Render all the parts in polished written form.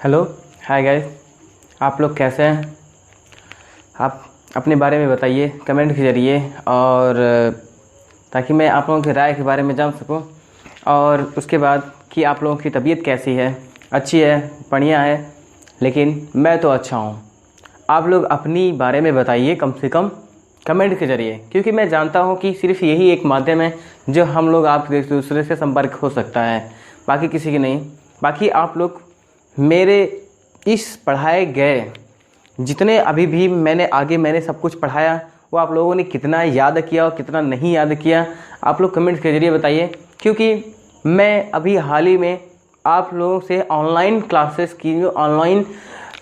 Hello, hi guys. आप लोग कैसे हैं? आप अपने बारे में बताइए कमेंट के ज़रिए, और ताकि मैं आप लोगों की राय के बारे में जान सकूं, और उसके बाद कि आप लोगों की तबीयत कैसी है, अच्छी है, बढ़िया है। लेकिन मैं तो अच्छा हूं। आप लोग अपनी बारे में बताइए कम से कम कमेंट के ज़रिए, क्योंकि मैं जानता हूं कि सिर्फ यही एक माध्यम है जो हम लोग आप एक दूसरे से संपर्क हो सकता है, बाकी किसी की नहीं। बाकी आप लोग मेरे इस पढ़ाए गए जितने अभी भी मैंने सब कुछ पढ़ाया, वो आप लोगों ने कितना याद किया और कितना नहीं याद किया, आप लोग कमेंट के ज़रिए बताइए। क्योंकि मैं अभी हाल ही में आप लोगों से ऑनलाइन क्लासेस की ऑनलाइन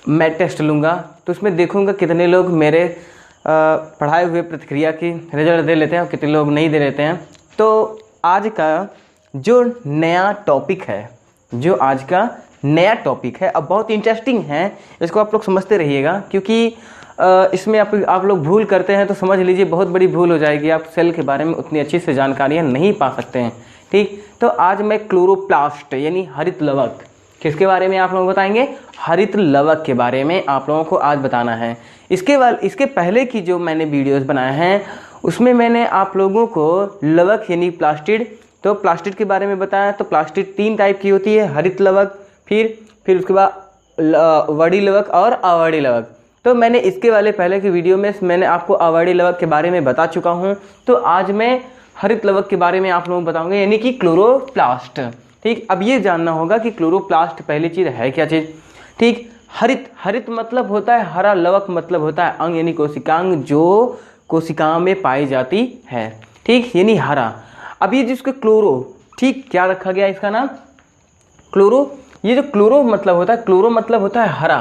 मैं टेस्ट लूँगा, तो उसमें देखूँगा कितने लोग मेरे पढ़ाए हुए प्रतिक्रिया की रिजल्ट दे लेते हैं और कितने लोग नहीं दे लेते हैं। तो आज का जो नया टॉपिक है अब बहुत इंटरेस्टिंग है, इसको आप लोग समझते रहिएगा। क्योंकि इसमें आप लोग भूल करते हैं तो समझ लीजिए बहुत बड़ी भूल हो जाएगी, आप सेल के बारे में उतनी अच्छी से जानकारियाँ नहीं पा सकते हैं। ठीक, तो आज मैं क्लोरोप्लास्ट यानी हरित लवक, किसके बारे में आप लोग बताएंगे? हरित लवक के बारे में आप लोगों को आज बताना है। इसके पहले की जो मैंने वीडियोस बनाए हैं उसमें मैंने आप लोगों को लवक यानी प्लास्टिड, तो प्लास्टिड के बारे में बताया। तो प्लास्टिड 3 टाइप की होती है, हरित लवक, फिर उसके बाद वर्णी लवक और अवर्णी लवक। तो मैंने इसके वाले पहले की वीडियो में मैंने आपको अवर्णी लवक के बारे में बता चुका हूं। तो आज मैं हरित लवक के बारे में आप लोगों को बताऊंगा, यानी कि क्लोरोप्लास्ट। ठीक, अब ये जानना होगा कि क्लोरोप्लास्ट पहली चीज़ है क्या चीज़। ठीक, हरित मतलब होता है हरा, लवक मतलब होता है अंग यानी कोशिकांग, जो कोशिकाओं में पाई जाती है। ठीक, यानी हरा। अब ये जिसको क्लोरो, ठीक, क्या रखा गया इसका नाम? क्लोरो। ये जो क्लोरो मतलब होता है हरा।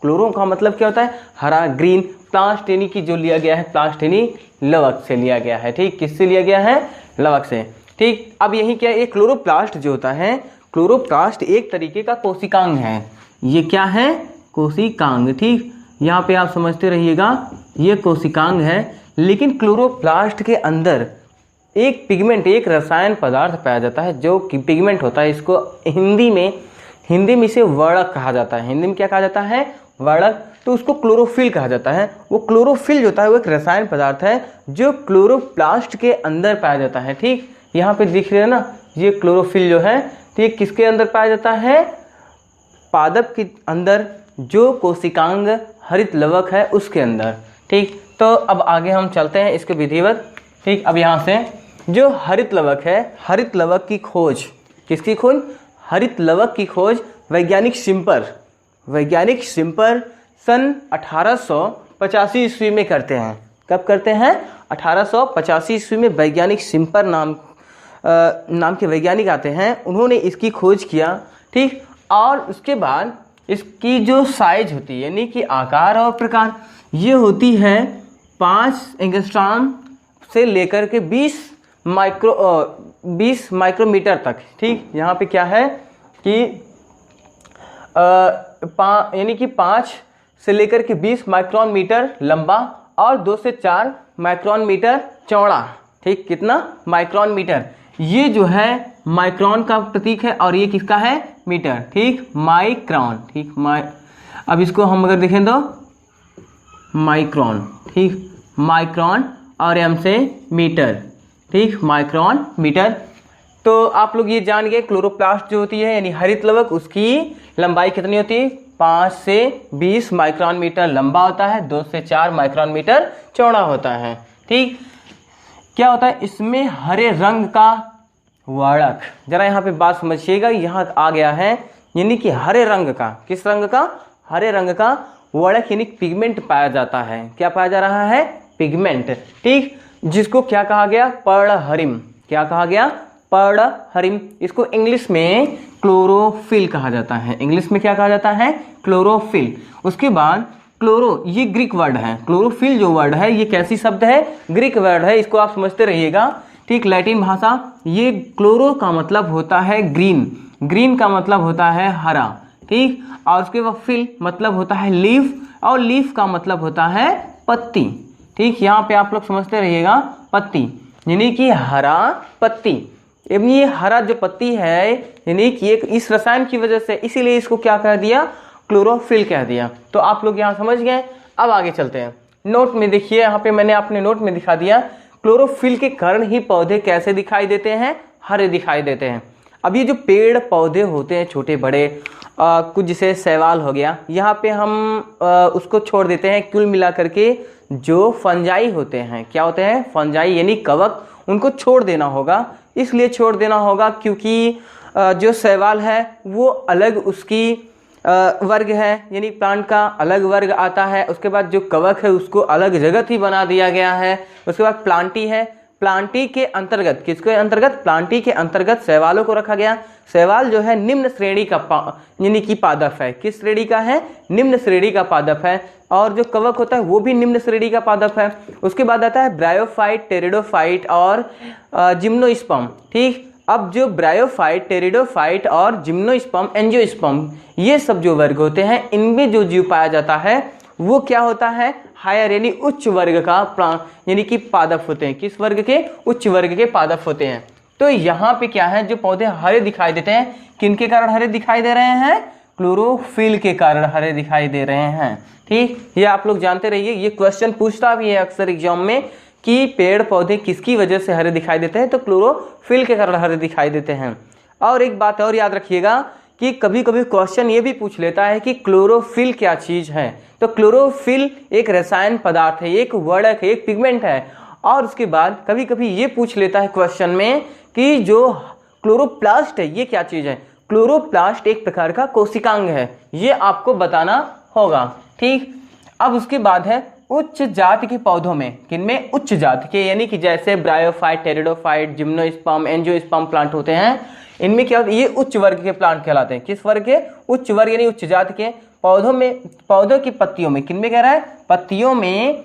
क्लोरो का मतलब क्या होता है? हरा, ग्रीन। प्लास्ट यानी कि जो लिया गया है, प्लास्ट यानी लवक से लिया गया है। ठीक, किससे लिया गया है? लवक से। ठीक, अब यही क्या, एक क्लोरोप्लास्ट जो होता है, क्लोरोप्लास्ट एक तरीके का कोशिकांग है। ये क्या है? कोशिकांग। ठीक, यहाँ पे आप समझते रहिएगा, ये कोशिकांग है। लेकिन क्लोरोप्लास्ट के अंदर एक पिगमेंट, एक रसायन पदार्थ पाया जाता है जो कि पिगमेंट होता है। इसको हिंदी में इसे वर्णक कहा जाता है। हिंदी में क्या कहा जाता है? वर्णक। तो उसको क्लोरोफिल कहा जाता है। वो क्लोरोफिल जो होता है वो एक रसायन पदार्थ है जो क्लोरोप्लास्ट के अंदर पाया जाता है। ठीक, यहाँ पे दिख रहे हैं ना, ये क्लोरोफिल जो है, ठीक, किसके अंदर पाया जाता है? पादप के अंदर, जो कोशिकांग हरित लवक है उसके अंदर। ठीक, तो अब आगे हम चलते हैं इसके विधिवत। ठीक, अब यहाँ से जो हरित लवक है, हरित लवक की खोज, किसकी खोज? हरित लवक की खोज वैज्ञानिक सिम्पर सन 1885 ईस्वी में करते हैं। कब करते हैं? 1885 ईस्वी में वैज्ञानिक सिम्पर नाम के वैज्ञानिक आते हैं, उन्होंने इसकी खोज किया। ठीक, और उसके बाद इसकी जो साइज होती है यानी कि आकार और प्रकार, ये होती है 5 एंगस्ट्रॉम से लेकर के 20 माइक्रोमीटर तक। ठीक, यहाँ पे क्या है कि यानी कि 5 से लेकर के 20 माइक्रोन मीटर लंबा और 2 से 4 माइक्रोन मीटर चौड़ा। ठीक, कितना? Micron metre. ये जो है माइक्रोन का प्रतीक है और ये किसका है? मीटर। ठीक, माइक्रोन। ठीक, अब इसको हम अगर देखें तो माइक्रोन। ठीक, माइक्रोन और एम से मीटर। ठीक, माइक्रोन, मीटर। तो आप लोग ये जान गए क्लोरोप्लास्ट जो होती है यानी हरित लवक, उसकी लंबाई कितनी होती है? 5 से 20 माइक्रोन मीटर लंबा होता है, 2 से 4 माइक्रोन मीटर चौड़ा होता है। ठीक, क्या होता है इसमें? हरे रंग का वर्णक। जरा यहाँ पे बात समझिएगा, यहाँ आ गया है यानी कि हरे रंग का, किस रंग का? हरे रंग का वर्णक यानी पिगमेंट पाया जाता है। क्या पाया जा रहा है? पिगमेंट। ठीक, जिसको क्या कहा गया? पर्णहरिम। क्या कहा गया? पर्णहरिम। इसको इंग्लिश में क्लोरोफिल कहा जाता है। इंग्लिश में क्या कहा जाता है? क्लोरोफिल। उसके बाद क्लोरो, ये ग्रीक वर्ड है। क्लोरोफिल जो वर्ड है ये कैसी शब्द है? ग्रीक वर्ड है, इसको आप समझते रहिएगा। ठीक, लैटिन भाषा। ये क्लोरो का मतलब होता है ग्रीन, ग्रीन का मतलब होता है हरा। ठीक, और उसके बाद फिल मतलब होता है लीफ, और लीफ का मतलब होता है पत्ती। ठीक, यहाँ पे आप लोग समझते रहिएगा, पत्ती यानी कि हरा पत्ती। ये हरा जो पत्ती है यानी कि एक इस रसायन की वजह से, इसीलिए इसको क्या कह दिया? क्लोरोफिल कह दिया। तो आप लोग यहाँ समझ गए। अब आगे चलते हैं। नोट में देखिए, यहाँ पे मैंने अपने नोट में दिखा दिया, क्लोरोफिल के कारण ही पौधे कैसे दिखाई देते हैं, हरे दिखाई देते हैं। अब ये जो पेड़ पौधे होते हैं छोटे बड़े, कुछ जैसे शैवाल हो गया, यहाँ पे हम उसको छोड़ देते हैं। कुल मिला करके जो फंजाई होते हैं, क्या होते हैं, फंजाई यानी कवक, उनको छोड़ देना होगा। इसलिए छोड़ देना होगा क्योंकि जो शैवाल है वो अलग उसकी वर्ग है, यानी प्लांट का अलग वर्ग आता है। उसके बाद जो कवक है उसको अलग जगत ही बना दिया गया है। उसके बाद प्लांटी है, प्लांटी के अंतर्गत, किसके अंतर्गत, प्लांटी के अंतर्गत शैवालों को रखा गया। शैवाल जो है निम्न श्रेणी का यानी कि पादप है। किस श्रेणी का है, निम्न श्रेणी का पादप है। और जो कवक होता है वो भी निम्न श्रेणी का पादप है। उसके बाद आता है ब्रायोफाइट, टेरिडोफाइट और जिम्नोस्पर्म। ठीक, अब जो ब्रायोफाइट, टेरिडोफाइट और जिम्नोस्पर्म, एंजियोस्पर्म, ये सब जो वर्ग होते हैं, इनमें जो जीव पाया जाता है वो क्या होता है, हायर यानी उच्च वर्ग का यानी कि पादप होते हैं। किस वर्ग के, उच्च वर्ग के पादप होते हैं। तो यहाँ पे क्या है, जो पौधे हरे दिखाई देते हैं, किनके कारण हरे दिखाई दे रहे हैं, क्लोरोफिल के कारण हरे दिखाई दे रहे हैं। ठीक, ये आप लोग जानते रहिए। ये क्वेश्चन पूछता भी है अक्सर एग्जाम में कि पेड़ पौधे किसकी वजह से हरे दिखाई देते हैं, तो क्लोरोफिल के कारण हरे दिखाई देते हैं। और एक बात और याद रखिएगा कि कभी कभी क्वेश्चन ये भी पूछ लेता है कि क्लोरोफिल क्या चीज है। तो क्लोरोफिल एक रसायन पदार्थ है, एक वर्णक है, एक पिगमेंट है। और उसके बाद कभी कभी ये पूछ लेता है क्वेश्चन में कि जो क्लोरोप्लास्ट है ये क्या चीज है। क्लोरोप्लास्ट एक प्रकार का कोशिकांग है, ये आपको बताना होगा। ठीक, अब उसके बाद है उच्च जाति के पौधों में, किनमें, उच्च जाति के, यानी कि जैसे bryophyte, pteridophyte, gymnosperm, angiosperm plant होते हैं, इनमें क्या होता है, ये उच्च वर्ग के प्लांट कहलाते हैं। किस वर्ग के, उच्च वर्ग यानी उच्च जाति के पौधों में, पौधों की पत्तियों में, किनमें कह रहा है, पत्तियों में,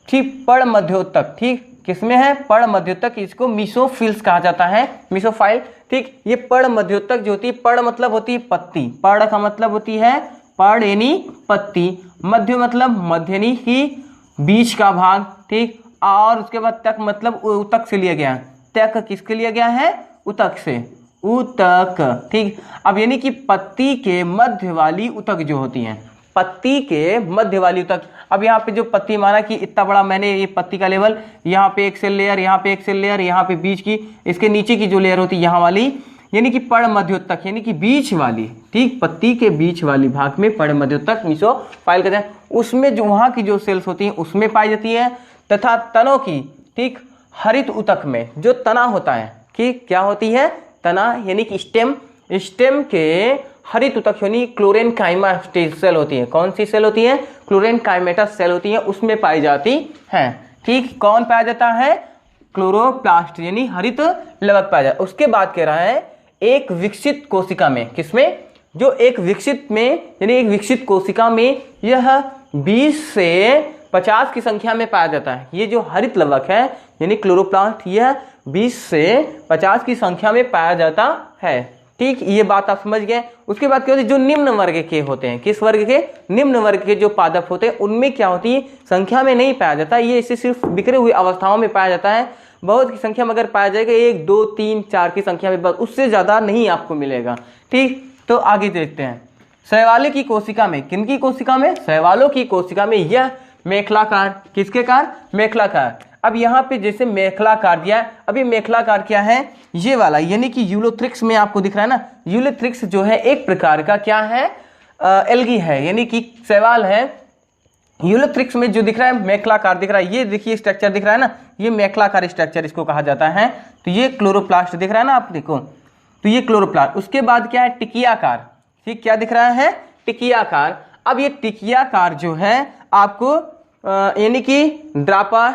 ठीक, पड़ मध्योतक। ठीक, किसमें है, पड़ मध्योतक, इसको मीसोफिल्स कहा जाता है, मीसोफाइल। ठीक, ये पड़ मध्योतक जो होती है, पड़ मतलब होती है पत्ती, पड़ का मतलब होती है पड़ यानी पत्ती, मध्य मतलब मध्य यानी कि बीच का भाग। ठीक, और उसके बाद तक मतलब उतक से लिया गया, तक किसके लिया गया है, उतक से, उतक। ठीक, अब यानी कि पत्ती के मध्य वाली उतक जो होती है, पत्ती के मध्य वाली उतक। अब यहाँ पे जो पत्ती, माना कि इतना बड़ा मैंने ये पत्ती का लेवल, यहाँ पे एक सेल लेयर, यहाँ पे एक सेल लेयर, यहाँ पे बीच की, इसके नीचे की जो लेयर होती है यहाँ वाली, यानी कि पड़ मध्योतक यानी कि बीच वाली। ठीक, पत्ती के बीच वाली भाग में पड़ मध्योतक मीसोफाइल कहते हैं। उसमें जो वहाँ की जो सेल्स होती हैं उसमें पाई जाती है। तथा तनों की, ठीक, हरित उतक में जो तना होता है, कि क्या होती है, तना यानी कि स्टेम, स्टेम के हरित उतक यानी क्लोरेनकाइमा सेल होती है। कौन सी सेल होती है, क्लोरेनकाइमेटा सेल होती है, उसमें पाई जाती है। ठीक, कौन पाया जाता है, क्लोरोप्लास्ट यानी हरित लवक पाया जाता है। उसके बाद कह रहा है एक विकसित कोशिका में, किसमें, जो एक विकसित में यानी एक विकसित कोशिका में यह 20 से 50 की संख्या में पाया जाता है। ये जो हरित लवक है यानी क्लोरोप्लास्ट, यह 20 से 50 की संख्या में पाया जाता है। ठीक, ये बात आप समझ गए। उसके बाद क्या होती है, जो निम्न वर्ग के होते हैं, किस वर्ग के, निम्न वर्ग के जो पादप होते हैं, उनमें क्या होती है, संख्या में नहीं पाया जाता, ये इसे सिर्फ बिखरे हुए अवस्थाओं में पाया जाता है। बहुत की संख्या में अगर पाया जाएगा 1, 2, 3, 4 की संख्या में, बस उससे ज्यादा नहीं आपको मिलेगा। ठीक, तो आगे देखते हैं। शैवालों की कोशिका में, किनकी कोशिका में, शैवालों की कोशिका में यह मेखलाकार, किसके कार, मेखलाकार। अब यहाँ पे जैसे मेखलाकार दिया है, अभी मेखलाकार क्या है, ये वाला, यानी कि यूलोथ्रिक्स में आपको दिख रहा है ना, यूलोथ्रिक्स जो है एक प्रकार का क्या है, एल्गी है, यानी कि शैवाल है। यूलोथ्रिक्स में जो दिख रहा है मेखलाकार दिख रहा है, ये देखिए स्ट्रक्चर दिख रहा है ना, ये मेखलाकार स्ट्रक्चर इसको कहा जाता है। तो ये क्लोरोप्लास्ट दिख रहा है ना, आप देखो, तो ये क्लोरोप्लास्ट। उसके बाद क्या है, टिकियाकार। ठीक, क्या दिख रहा है, टिकियाकार। अब ये टिकियाकार जो है आपको यानी कि ड्रापा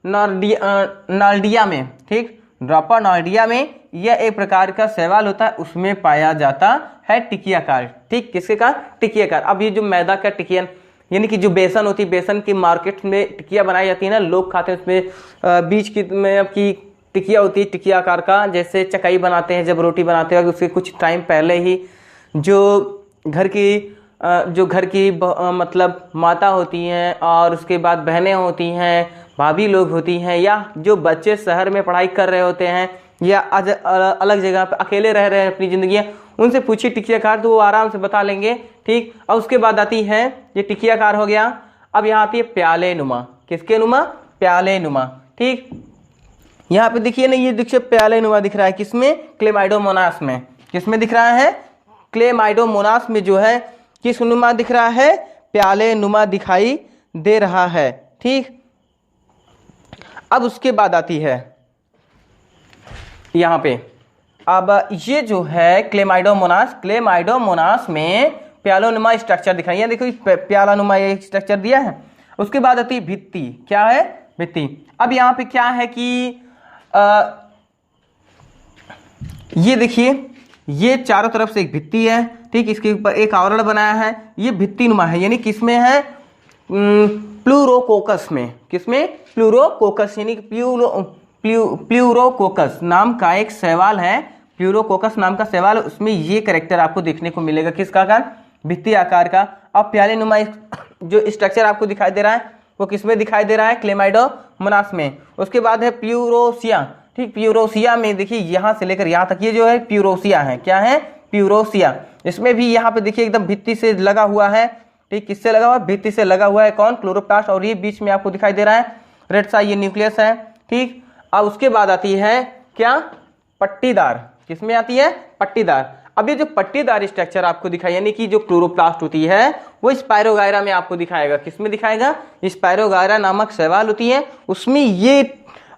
नार्डिया में, ठीक, ड्रापा नार्डिया में यह एक प्रकार का शैवाल होता है, उसमें पाया जाता है टिकियाकार। ठीक, किसके का, टिकियाकार। अब ये जो मैदा का टिकिया यानी कि जो बेसन होती है, बेसन की मार्केट में टिकिया बनाई जाती है ना, लोग खाते हैं, उसमें बीच की में अब की टिकिया होती है, टिकिया आकार का, जैसे चकाई बनाते हैं जब रोटी बनाते हैं, उसके कुछ टाइम पहले ही जो घर की मतलब माता होती हैं और उसके बाद बहनें होती हैं, भाभी लोग होती हैं, या जो बच्चे शहर में पढ़ाई कर रहे होते हैं या अलग जगह पे अकेले रह रहे हैं अपनी ज़िंदगी, उनसे पूछिए टिकियाकार, तो वो आराम से बता लेंगे। ठीक, और उसके बाद आती है, ये टिकियाकार हो गया। अब यहाँ आती है प्याले नुमा। किसके नुमा? प्याले नुमा। ठीक, यहाँ पे देखिए ना, ये देखिए प्याले नुमा दिख रहा है किसमें? क्लेमाइडोमोनास में। किसमें दिख रहा है? क्लेमाइडोमोनास में जो है किस नुमा दिख रहा है? प्याले नुमा दिखाई दे रहा है। ठीक, अब उसके बाद आती है यहाँ पे, अब ये जो है क्लेमाइडोमोनास, क्लेमाइडोमोनास में प्यालोनुमा स्ट्रक्चर दिख रहा है। देखो प्यालानुमा ये स्ट्रक्चर दिया है। उसके बाद आती है भित्ति। क्या है? भित्ति। अब यहाँ पे क्या है कि ये देखिए, ये चारों तरफ से एक भित्ति है। ठीक, इसके ऊपर एक आवरण बनाया है। ये भित्तिनुमा है, यानी किसमें है? प्लूरोकोकस में। किसमें? प्लूरोकोकस, यानी प्लूरोकोकस नाम का एक शैवाल है। प्लूरोकोकस नाम का शैवाल, उसमें ये कैरेक्टर आपको देखने को मिलेगा। किसका आकार? भित्ति आकार का। अब प्यालेनुमा जो स्ट्रक्चर आपको दिखाई दे रहा है वो किसमें दिखाई दे रहा है? क्लेमाइडोमोनास में। उसके बाद है प्यूरोसिया। ठीक, प्यूरोसिया में देखिए यहाँ से लेकर यहाँ तक ये जो है प्यूरोसिया है। क्या है? प्यूरोसिया। इसमें भी यहाँ पे देखिए एकदम भित्ति से लगा हुआ है। ठीक, किससे लगा हुआ है? भित्ति से लगा हुआ है। कौन? क्लोरोप्लास्ट। और ये बीच में आपको दिखाई दे रहा है रेड सा, ये न्यूक्लियस है। ठीक, अब उसके बाद आती है क्या? पट्टीदार। किसमें आती है? पट्टीदार। अब ये जो पट्टीदार स्ट्रक्चर आपको दिखाई, यानी कि जो क्लोरोप्लास्ट होती है वो स्पायरोगायरा में आपको दिखाएगा। किसमें दिखाएगा? स्पायरोगायरा नामक शैवाल होती है, उसमें ये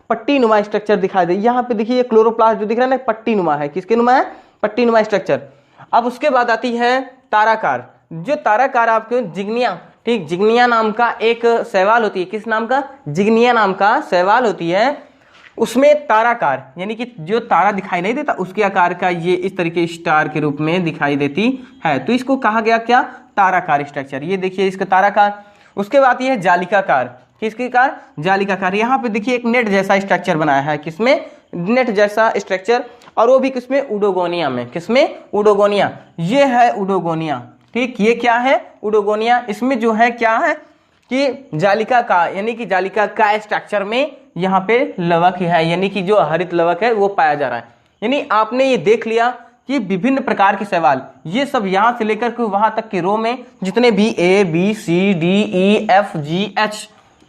पट्टीनुमा स्ट्रक्चर दिखाई दे। यहाँ पे देखिए क्लोरोप्लास्ट जो दिख रहा है ना, पट्टीनुमा है। किसके नुमा है? पट्टीनुमा स्ट्रक्चर। अब उसके बाद आती है ताराकार। जो ताराकार आपको जिग्निया, ठीक, जिग्निया नाम का एक शैवाल होती है। किस नाम का? जिग्निया नाम का शैवाल होती है। उसमें ताराकार, यानी कि जो तारा दिखाई नहीं देता उसके आकार का ये इस तरीके स्टार के रूप में दिखाई देती है, तो इसको कहा गया क्या? ताराकार स्ट्रक्चर। ये देखिए इसका ताराकार। उसके बाद ये है जालिकाकार। किसकी कार? जालिकाकार। यहाँ पे देखिए एक नेट जैसा स्ट्रक्चर बनाया है। किसमें? नेट जैसा स्ट्रक्चर, और वो भी किसमें? उडोगोनिया में। किसमें? उडोगोनिया। ये है उडोगोनिया। ठीक, ये क्या है? उडोगोनिया। इसमें जो है क्या है कि जालिका का, यानी कि जालिका का स्ट्रक्चर में यहाँ पे लवक है, यानी कि जो हरित लवक है वो पाया जा रहा है। यानी आपने ये देख लिया कि विभिन्न प्रकार के शैवाल, ये सब यहाँ से लेकर के वहां तक के रो में जितने भी A B C D E F G H,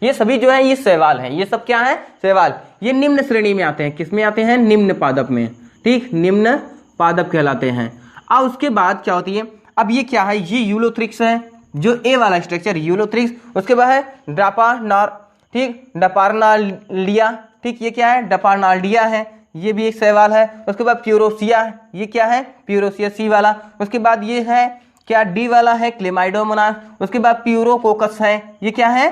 ये सभी जो है ये शैवाल हैं। ये सब क्या है? शैवाल। ये निम्न श्रेणी में आते हैं। किस में आते हैं? निम्न पादप में। ठीक, निम्न पादप कहलाते हैं। अब उसके बाद क्या होती है? अब ये क्या है? ये यूलोथ्रिक्स है, जो ए वाला स्ट्रक्चर यूलोथ्रिक्स। उसके बाद है ड्रापानार, ठीक, डपार्नाल्डिया। ठीक, ये क्या है? डपार्नाल्डिया है, ये भी एक शैवाल है। उसके बाद प्यूरोसिया, ये क्या है? प्यूरोसिया सी वाला। उसके बाद ये है क्या? डी वाला है क्लेमाइडोमोनास। उसके बाद प्यूरोकोकस है, ये क्या है?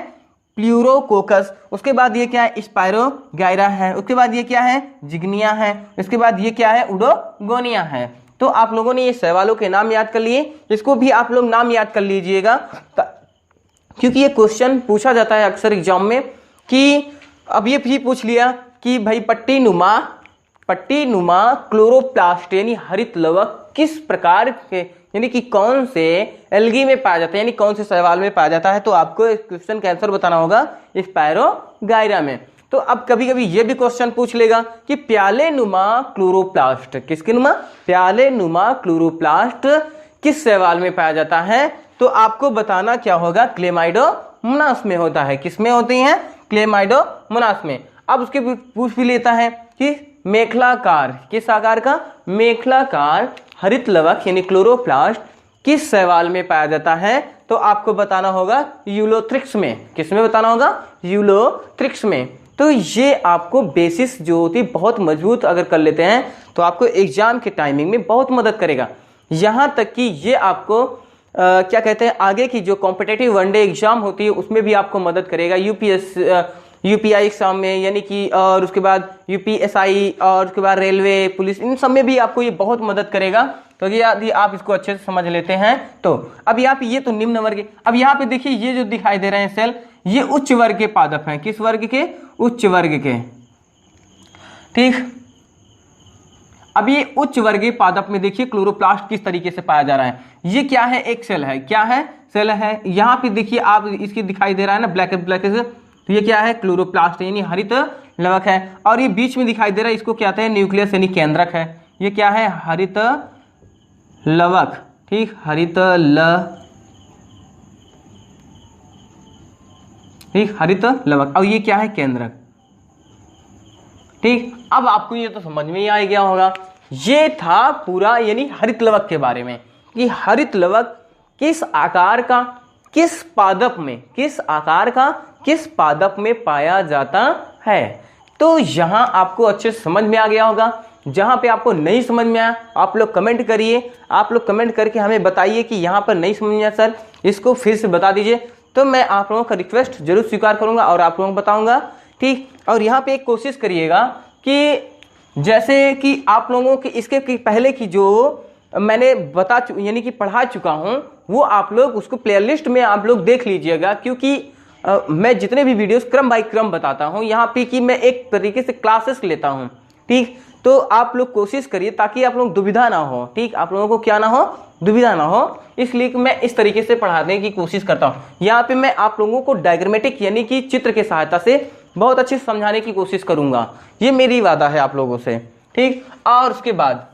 प्लूरोकोकस। उसके बाद ये क्या है? स्पायरोगायरा है। उसके बाद ये क्या है? जिग्निया है। उसके बाद ये क्या है? उडोगोनिया है। तो आप लोगों ने ये शैवालों के नाम याद कर लिए, इसको भी आप लोग नाम याद कर लीजिएगा, क्योंकि ये क्वेश्चन पूछा जाता है अक्सर एग्जाम में। कि अब ये भी पूछ लिया कि भाई पट्टीनुमा क्लोरोप्लास्ट यानी हरित लवक किस प्रकार के, यानी कि कौन से एल्गी में पाया जाता है, यानी कौन से शैवाल में पाया जाता है। तो आपको इस क्वेश्चन का आंसर बताना होगा स्पायरोगायरा में। तो अब कभी कभी ये भी क्वेश्चन पूछ लेगा कि प्यालेनुमा क्लोरोप्लास्ट, किसके नुमा? प्यालेनुमा क्लोरोप्लास्ट किस शैवाल में पाया जाता है? तो आपको बताना क्या होगा? क्लेमाइडोमोनास में होता है। किस में होती हैं? क्लेमाइडोमोनास में। अब उसके पूछ भी लेता है कि मेखलाकार, किस आकार का? मेखलाकार हरित लवक यानी क्लोरोप्लास्ट किस शैवाल में पाया जाता है? तो आपको बताना होगा यूलोथ्रिक्स में। किस में बताना होगा? यूलोथ्रिक्स में। तो ये आपको बेसिस जो होती बहुत मजबूत अगर कर लेते हैं तो आपको एग्जाम के टाइमिंग में बहुत मदद करेगा। यहाँ तक कि ये आपको क्या कहते हैं, आगे की जो कॉम्पिटेटिव वनडे एग्जाम होती है उसमें भी आपको मदद करेगा। यूपीआई एग्जाम में, यानी कि, और उसके बाद यूपीएसआई, और उसके बाद रेलवे, पुलिस, इन सब में भी आपको ये बहुत मदद करेगा। तो यदि आप इसको अच्छे से समझ लेते हैं तो। अब यहाँ पे ये तो निम्न वर्ग। अब यहाँ पे देखिए ये जो दिखाई दे रहे हैं सेल, ये उच्च वर्ग के पादप हैं। किस वर्ग के? उच्च वर्ग के। ठीक, अब ये उच्च वर्गीय पादप में देखिए क्लोरोप्लास्ट किस तरीके से पाया जा रहा है। ये क्या है? एक सेल है। क्या है? सेल है। यहाँ पे देखिए आप इसकी दिखाई दे रहा है ना ब्लैक ब्लैक से, तो ये क्या है? क्लोरोप्लास्ट यानी हरित लवक है। और ये बीच में दिखाई दे रहा है, इसको क्या कहते हैं? न्यूक्लियस यानी केंद्रक है। ये क्या है? हरित लवक, ठीक, हरित ठीक, हरित लवक। अब ये क्या है? केंद्रक, ठीक। अब आपको ये तो समझ में ही आ गया होगा, ये था पूरा यानी हरित लवक के बारे में कि हरित लवक किस आकार का, किस पादप में, किस आकार का किस पादप में पाया जाता है। तो यहाँ आपको अच्छे से समझ में आ गया होगा। जहाँ पे आपको नहीं समझ में आया आप लोग कमेंट करिए, आप लोग कमेंट करके हमें बताइए कि यहाँ पर नहीं समझ में आया सर, इसको फिर से बता दीजिए, तो मैं आप लोगों का रिक्वेस्ट जरूर स्वीकार करूँगा और आप लोगों को बताऊँगा, ठीक। और यहाँ पे एक कोशिश करिएगा कि जैसे कि आप लोगों की इसके पहले की जो मैंने यानी कि पढ़ा चुका हूँ वो आप लोग उसको प्लेलिस्ट में आप लोग देख लीजिएगा, क्योंकि मैं जितने भी वीडियोस क्रम बाय क्रम बताता हूँ यहाँ पे कि मैं एक तरीके से क्लासेस लेता हूँ, ठीक। तो आप लोग कोशिश करिए ताकि आप लोग दुविधा ना हो, ठीक, आप लोगों को क्या ना हो, दुविधा ना हो, इसलिए कि मैं इस तरीके से पढ़ाने की कोशिश करता हूँ। यहाँ पे मैं आप लोगों को डायग्रामेटिक यानी कि चित्र की सहायता से बहुत अच्छे से समझाने की कोशिश करूँगा, ये मेरी वादा है आप लोगों से, ठीक। और उसके बाद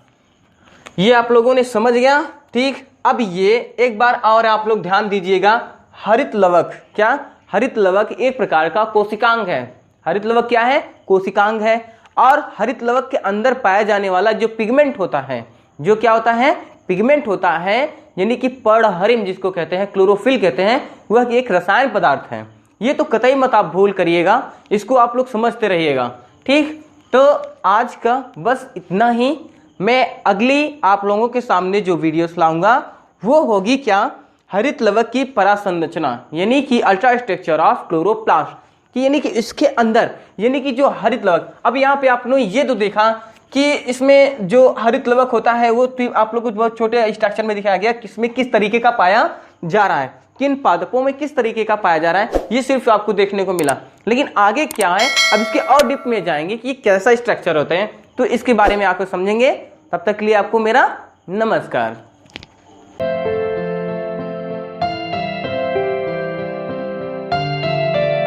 ये आप लोगों ने समझ गया, ठीक। अब ये एक बार और आप लोग ध्यान दीजिएगा, हरित लवक, क्या? हरित लवक एक प्रकार का कोशिकांग है। हरित लवक क्या है? कोशिकांग है। और हरित लवक के अंदर पाया जाने वाला जो पिगमेंट होता है, जो क्या होता है? पिगमेंट होता है, यानी कि पर्णहरिम जिसको कहते हैं, क्लोरोफिल कहते हैं, वह एक रसायन पदार्थ है। ये तो कतई मत आप भूल करिएगा, इसको आप लोग समझते रहिएगा, ठीक। तो आज का बस इतना ही। मैं अगली आप लोगों के सामने जो वीडियोस लाऊंगा वो होगी क्या? हरित लवक की परासंरचना, यानी कि अल्ट्रा स्ट्रक्चर ऑफ क्लोरोप्लास्ट, कि यानी कि इसके अंदर यानी कि जो हरित लवक, अब यहाँ पे आपने ये तो देखा कि इसमें जो हरित लवक होता है वो आप लोग को बहुत छोटे स्ट्रक्चर में दिखाया गया, किसमें किस तरीके का पाया जा रहा है, किन पादपों में किस तरीके का पाया जा रहा है, ये सिर्फ आपको देखने को मिला। लेकिन आगे क्या है, अब इसके और डिप में जाएंगे कि कैसा स्ट्रक्चर होते हैं, तो इसके बारे में आपको समझेंगे। तब तक के लिए आपको मेरा नमस्कार।